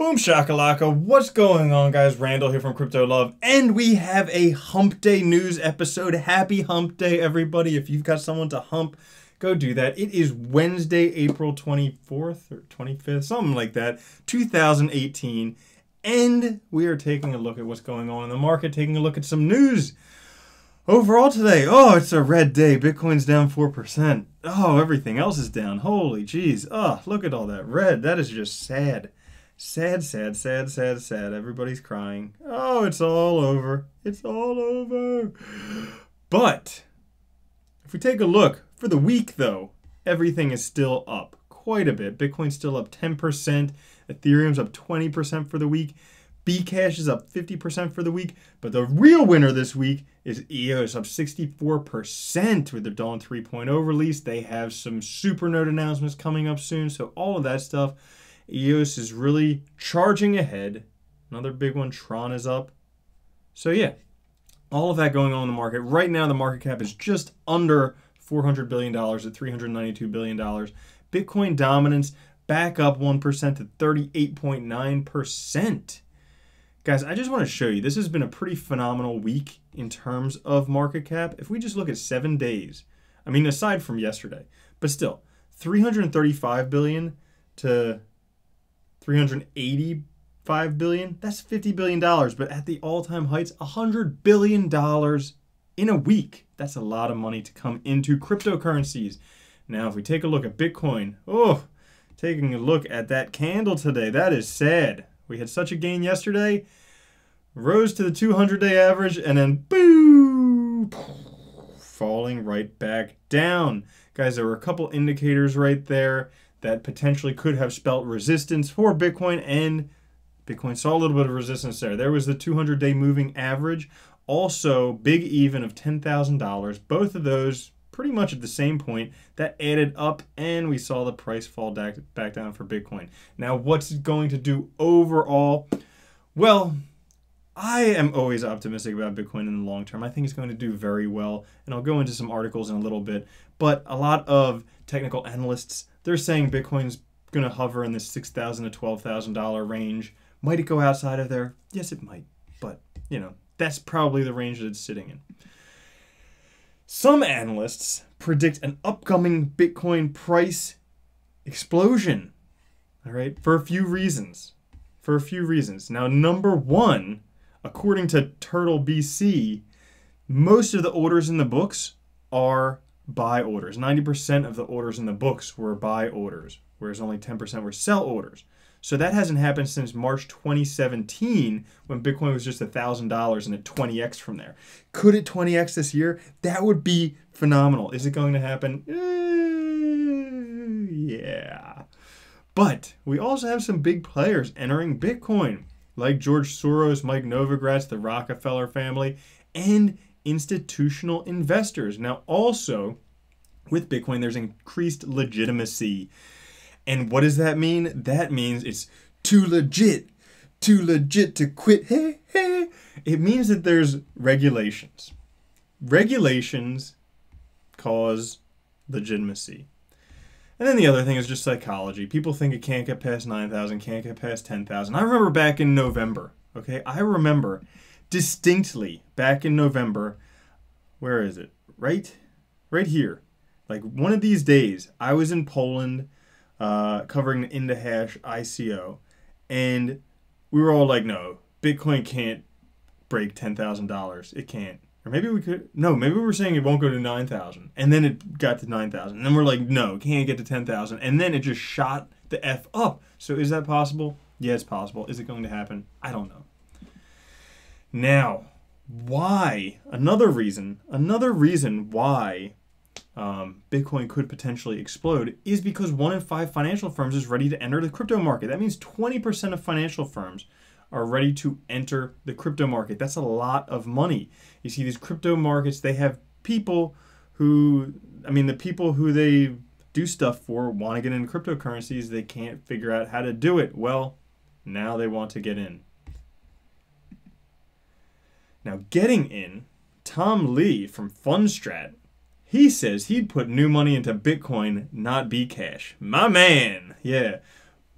Boom shakalaka, what's going on guys? Randall here from Crypto Love, and we have a hump day news episode. Happy hump day everybody. If you've got someone to hump, go do that. It is Wednesday, April 24th or 25th, something like that, 2018, and we are taking a look at what's going on in the market, taking a look at some news. Overall today, oh, it's a red day. Bitcoin's down 4%. Oh, everything else is down. Holy jeez. Oh, look at all that red. That is just sad. Sad, sad, sad, sad, sad. Everybody's crying. Oh, it's all over. It's all over. But if we take a look for the week, though, everything is still up quite a bit. Bitcoin's still up 10%. Ethereum's up 20% for the week. Bcash is up 50% for the week. But the real winner this week is EOS, up 64% with their Dawn 3.0 release. They have some Supernode announcements coming up soon. So all of that stuff. EOS is really charging ahead. Another big one, Tron is up. So yeah, all of that going on in the market. Right now, the market cap is just under $400 billion at $392 billion. Bitcoin dominance back up 1% to 38.9%. Guys, I just want to show you, this has been a pretty phenomenal week in terms of market cap. If we just look at 7 days, I mean, aside from yesterday, but still, 335 billion to 385 billion, that's $50 billion, but at the all-time heights, $100 billion in a week. That's a lot of money to come into cryptocurrencies. Now, if we take a look at Bitcoin, oh, taking a look at that candle today, that is sad. We had such a gain yesterday, rose to the 200-day average, and then boo, falling right back down. Guys, there were a couple indicators right there that potentially could have spelt resistance for Bitcoin, and Bitcoin saw a little bit of resistance there. There was the 200-day moving average, also big even of $10,000. Both of those pretty much at the same point. That added up, and we saw the price fall back down for Bitcoin. Now, what's it going to do overall? Well, I am always optimistic about Bitcoin in the long term. I think it's going to do very well, and I'll go into some articles in a little bit. But a lot of technical analysts, they're saying Bitcoin's going to hover in the $6,000 to $12,000 range. Might it go outside of there? Yes, it might. But, you know, that's probably the range that it's sitting in. Some analysts predict an upcoming Bitcoin price explosion. All right, for a few reasons. Now, number one, according to Turtle BC, most of the orders in the books are buy orders. 90% of the orders in the books were buy orders, whereas only 10% were sell orders. So that hasn't happened since March 2017, when Bitcoin was just $1,000 and it 20x from there. Could it 20x this year? That would be phenomenal. Is it going to happen? Yeah. But we also have some big players entering Bitcoin, like George Soros, Mike Novogratz, the Rockefeller family, and institutional investors. Now, also, with Bitcoin, there's increased legitimacy. And what does that mean? That means it's too legit to quit. Hey, hey. It means that there's regulations. Regulations cause legitimacy. And then the other thing is just psychology. People think it can't get past 9,000, can't get past 10,000. I remember back in November, okay? I remember distinctly back in November, where is it? Right here. Like one of these days, I was in Poland, covering the IndaHash ICO, and we were all like, no, Bitcoin can't break $10,000. It can't. Or maybe we could, no, maybe we were saying it won't go to 9,000, and then it got to 9,000, and then we're like, no, it can't get to 10,000, and then it just shot the F up. So is that possible? Yeah, it's possible. Is it going to happen? I don't know. Now, why? Another reason why Bitcoin could potentially explode is because 1 in 5 financial firms is ready to enter the crypto market. That means 20% of financial firms are ready to enter the crypto market. That's a lot of money. You see, these crypto markets, they have people who, the people who they do stuff for want to get into cryptocurrencies. They can't figure out how to do it. Well, now they want to get in. Now, getting in, Tom Lee from Fundstrat, he says he'd put new money into Bitcoin, not Bcash. My man. Yeah.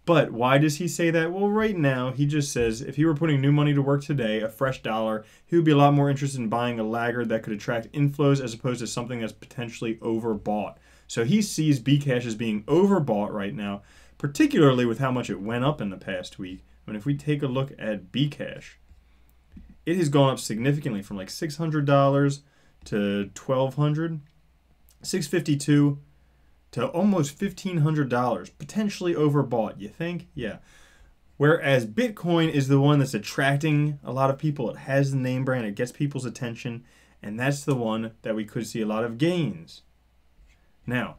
But why does he say that? Well, right now, he just says if he were putting new money to work today, a fresh dollar, he would be a lot more interested in buying a laggard that could attract inflows as opposed to something that's potentially overbought. So he sees Bcash as being overbought right now, particularly with how much it went up in the past week. I mean, if we take a look at Bcash, it has gone up significantly from like $600 to $1,200, $652 to almost $1,500, potentially overbought, you think? Yeah. Whereas Bitcoin is the one that's attracting a lot of people. It has the name brand, it gets people's attention, and that's the one that we could see a lot of gains. Now,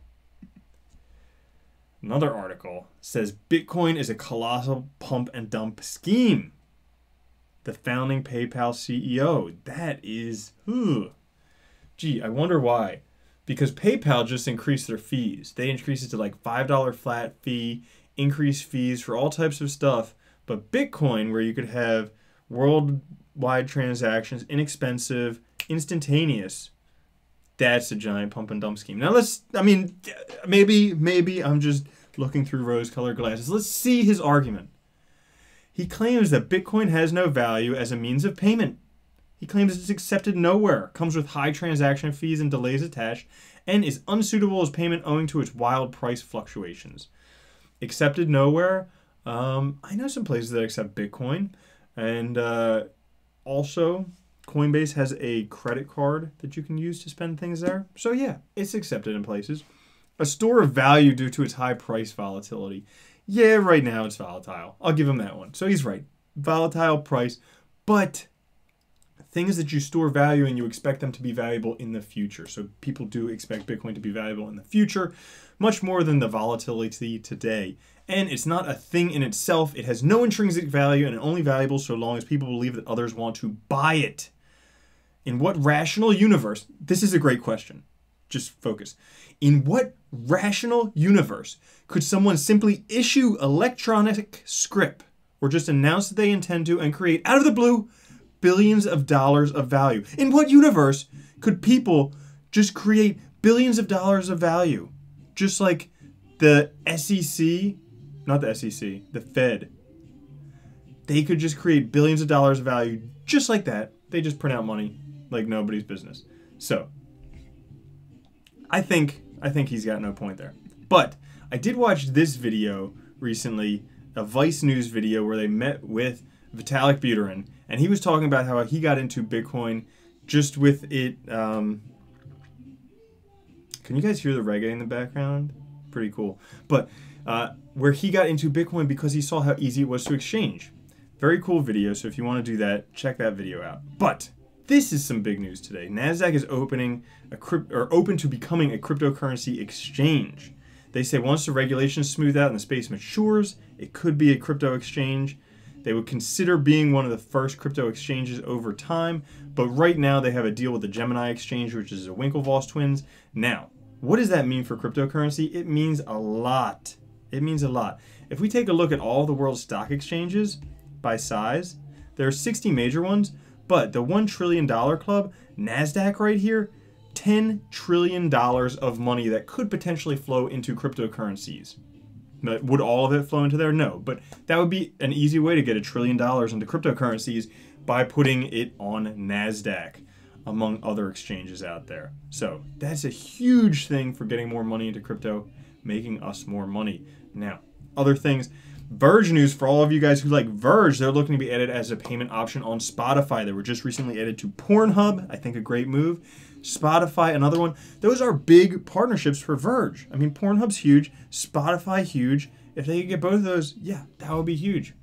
another article says Bitcoin is a colossal pump and dump scheme. The founding PayPal CEO. That is, gee, I wonder why. Because PayPal just increased their fees. They increased it to like $5 flat fee, increased fees for all types of stuff. But Bitcoin, where you could have worldwide transactions, inexpensive, instantaneous, that's a giant pump and dump scheme. Now maybe I'm just looking through rose-colored glasses. Let's see his argument. He claims that Bitcoin has no value as a means of payment. He claims it's accepted nowhere, comes with high transaction fees and delays attached, and is unsuitable as payment owing to its wild price fluctuations. Accepted nowhere. I know some places that accept Bitcoin, and also Coinbase has a credit card that you can use to spend things there. So yeah, it's accepted in places. A store of value due to its high price volatility. Yeah, right now it's volatile. I'll give him that one. So he's right. Volatile price, but things that you store value in, you expect them to be valuable in the future. So people do expect Bitcoin to be valuable in the future, much more than the volatility today. And it's not a thing in itself. It has no intrinsic value and only valuable so long as people believe that others want to buy it. In what rational universe, this is a great question. Just focus. In what rational universe could someone simply issue electronic script or just announce that they intend to and create out of the blue billions of dollars of value? In what universe could people just create billions of dollars of value? Just like the SEC, not the SEC, the Fed. They could just create billions of dollars of value just like that. They just print out money like nobody's business. So, I think he's got no point there. But I did watch this video recently, a Vice News video where they met with Vitalik Buterin, and he was talking about how he got into Bitcoin just with it. Can you guys hear the reggae in the background? Pretty cool. But where he got into Bitcoin because he saw how easy it was to exchange. Very cool video, so if you want to do that, check that video out. But this is some big news today. Nasdaq is open to becoming a cryptocurrency exchange. They say once the regulations smooth out and the space matures, it could be a crypto exchange. They would consider being one of the first crypto exchanges over time, but right now they have a deal with the Gemini exchange, which is a Winklevoss twins. Now, what does that mean for cryptocurrency? It means a lot. It means a lot. If we take a look at all the world's stock exchanges by size, there are 60 major ones, but the $1 trillion club, Nasdaq right here, $10 trillion of money that could potentially flow into cryptocurrencies. But would all of it flow into there? No, but that would be an easy way to get $1 trillion into cryptocurrencies by putting it on Nasdaq, among other exchanges out there. So that's a huge thing for getting more money into crypto, making us more money. Now, other things. Verge news for all of you guys who like Verge, they're looking to be added as a payment option on Spotify. They were just recently added to Pornhub. I think a great move. Spotify, another one. Those are big partnerships for Verge. I mean, Pornhub's huge. Spotify, huge. If they could get both of those, yeah, that would be huge.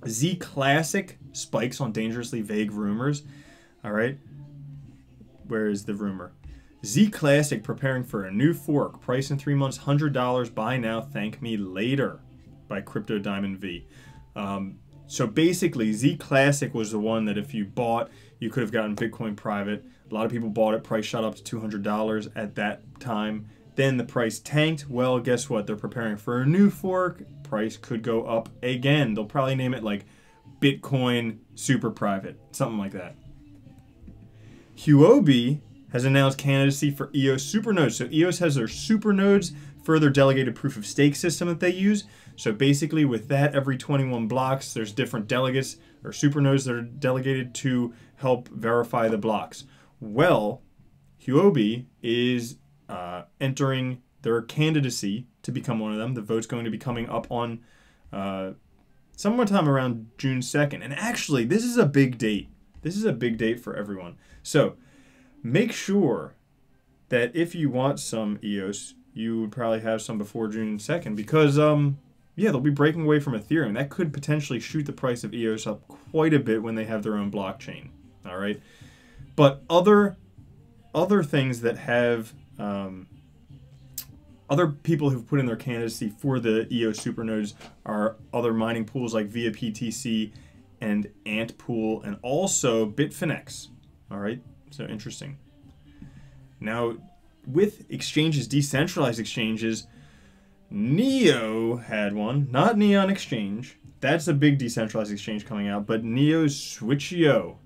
ZClassic spikes on dangerously vague rumors. All right. Where is the rumor? ZClassic preparing for a new fork. Price in 3 months, $100. Buy now, thank me later. By Crypto Diamond V. So basically, ZClassic was the one that if you bought, you could have gotten Bitcoin private. A lot of people bought it. Price shot up to $200 at that time. Then the price tanked. Well, guess what? They're preparing for a new fork. Price could go up again. They'll probably name it like Bitcoin Super Private. Something like that. Huobi has announced candidacy for EOS Supernode. So EOS has their Supernodes for their delegated proof of stake system that they use. So basically with that, every 21 blocks, there's different delegates or supernodes that are delegated to help verify the blocks. Well, Huobi is entering their candidacy to become one of them. The vote's going to be coming up on sometime around June 2nd. And actually, this is a big date. This is a big date for everyone. So make sure that if you want some EOS, you would probably have some before June 2nd because, yeah, they'll be breaking away from Ethereum. That could potentially shoot the price of EOS up quite a bit when they have their own blockchain. All right. But other things that have other people who've put in their candidacy for the EOS Supernodes are other mining pools like via BTC and Ant Pool and also Bitfinex. All right. So interesting. Now, with exchanges, decentralized exchanges, Neo had one, not Neon Exchange. That's a big decentralized exchange coming out, but Neo's Switcheo.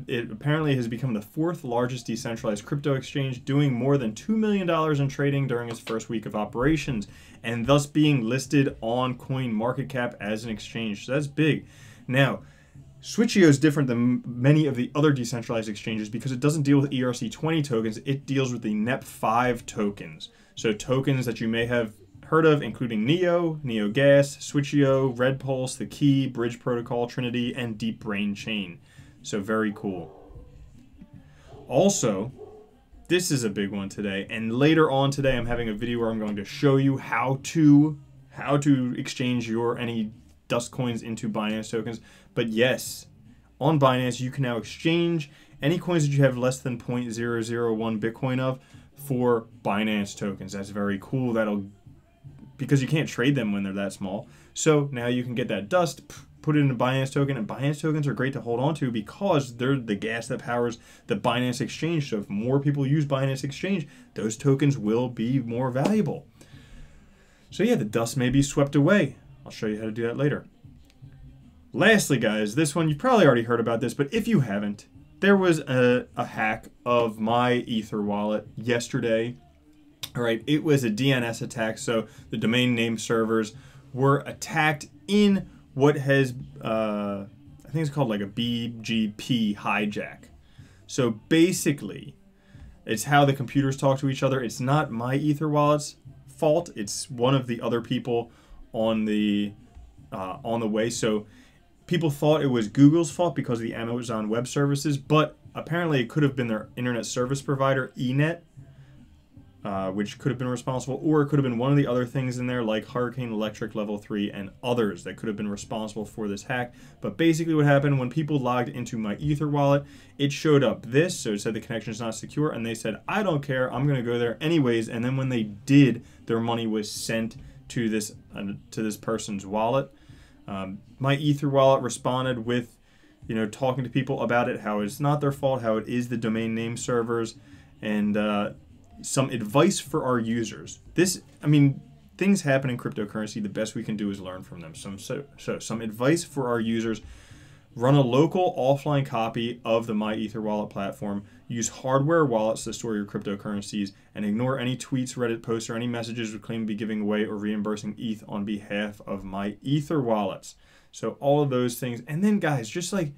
It apparently has become the 4th largest decentralized crypto exchange, doing more than $2 million in trading during its first week of operations, and thus being listed on CoinMarketCap as an exchange. So that's big. Now, Switcheo is different than many of the other decentralized exchanges because it doesn't deal with ERC20 tokens. It deals with the NEP5 tokens. So tokens that you may have heard of, including Neo, NeoGas, Switcheo, Red Pulse, The Key, Bridge Protocol, Trinity, and Deep Brain Chain. So very cool. Also, this is a big one today, and later on today I'm having a video where I'm going to show you how to exchange any dust coins into Binance tokens. But yes, on Binance you can now exchange any coins that you have less than 0.001 Bitcoin of for Binance tokens. That's very cool. Because you can't trade them when they're that small. So now you can get that dust, put it in a Binance token, and Binance tokens are great to hold on to because they're the gas that powers the Binance exchange. So if more people use Binance exchange, those tokens will be more valuable. So yeah, the dust may be swept away. I'll show you how to do that later. Lastly, guys, this one, you've probably already heard about this, but if you haven't, there was a hack of MyEtherWallet yesterday. All right, it was a DNS attack, so the domain name servers were attacked in what has, I think it's called like a BGP hijack. So basically, it's how the computers talk to each other. It's not MyEtherWallet's fault. It's one of the other people on the way. So people thought it was Google's fault because of the Amazon Web Services, but apparently it could have been their internet service provider, eNet, which could have been responsible, or it could have been one of the other things in there like Hurricane Electric Level 3 and others that could have been responsible for this hack. But basically what happened when people logged into MyEtherWallet, it showed up this, so it said the connection is not secure, and they said, I don't care, I'm going to go there anyways, and then when they did, their money was sent to this person's wallet. MyEtherWallet responded with, talking to people about it, how it's not their fault, how it is the domain name servers, and some advice for our users. Things happen in cryptocurrency. The best we can do is learn from them. So some advice for our users: run a local offline copy of the MyEtherWallet platform. Use hardware wallets to store your cryptocurrencies, and ignore any tweets, Reddit posts, or any messages that claim to be giving away or reimbursing ETH on behalf of MyEtherWallets. So all of those things. And then, guys, just like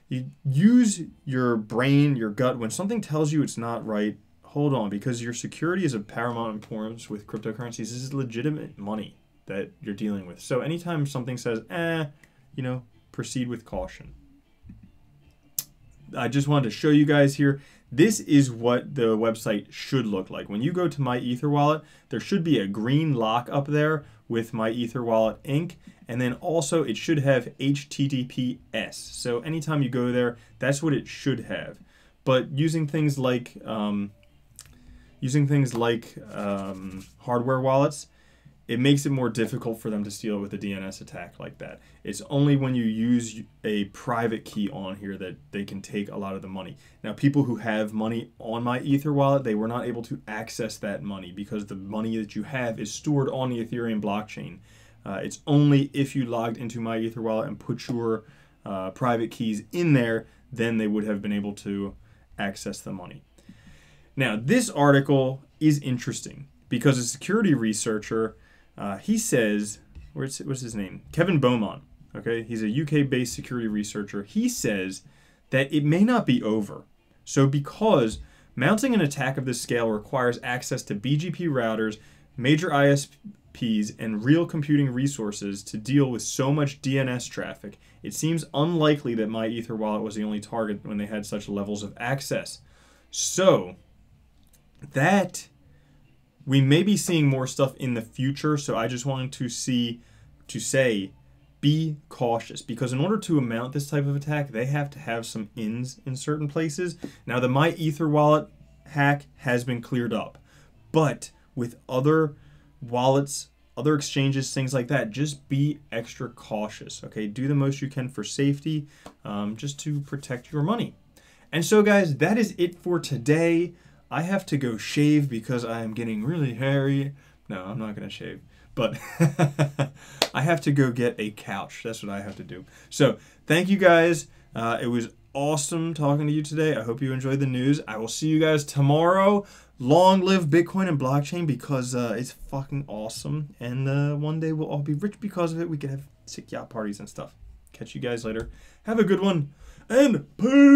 you use your brain, your gut. When something tells you it's not right, hold on, because your security is of paramount importance with cryptocurrencies. This is legitimate money that you're dealing with. So anytime something says, proceed with caution. I just wanted to show you guys here. This is what the website should look like. When you go to MyEtherWallet, there should be a green lock up there with MyEtherWallet Inc. And then also it should have HTTPS. So anytime you go there, that's what it should have. But using things like hardware wallets, it makes it more difficult for them to steal with a DNS attack like that. It's only when you use a private key on here that they can take a lot of the money. Now, people who have money on MyEtherWallet, they were not able to access that money because the money that you have is stored on the Ethereum blockchain. It's only if you logged into MyEtherWallet and put your private keys in there, then they would have been able to access the money. Now, this article is interesting because a security researcher, he says what's his name? Kevin Beaumont. Okay, he's a UK-based security researcher. He says that it may not be over. So because mounting an attack of this scale requires access to BGP routers, major ISPs, and real computing resources to deal with so much DNS traffic, it seems unlikely that MyEtherWallet was the only target when they had such levels of access. So that we may be seeing more stuff in the future. So I just wanted to say, be cautious, because in order to mount this type of attack, they have to have some ins in certain places. Now, the MyEtherWallet hack has been cleared up, but with other wallets, other exchanges, things like that, just be extra cautious, okay? Do the most you can for safety, just to protect your money. And so, guys, that is it for today. I have to go shave because I am getting really hairy. No, I'm not going to shave, but I have to go get a couch. That's what I have to do. So thank you guys. It was awesome talking to you today. I hope you enjoyed the news. I will see you guys tomorrow. Long live Bitcoin and blockchain, because it's fucking awesome. And one day we'll all be rich because of it. We can have sick yacht parties and stuff. Catch you guys later. Have a good one. And peace.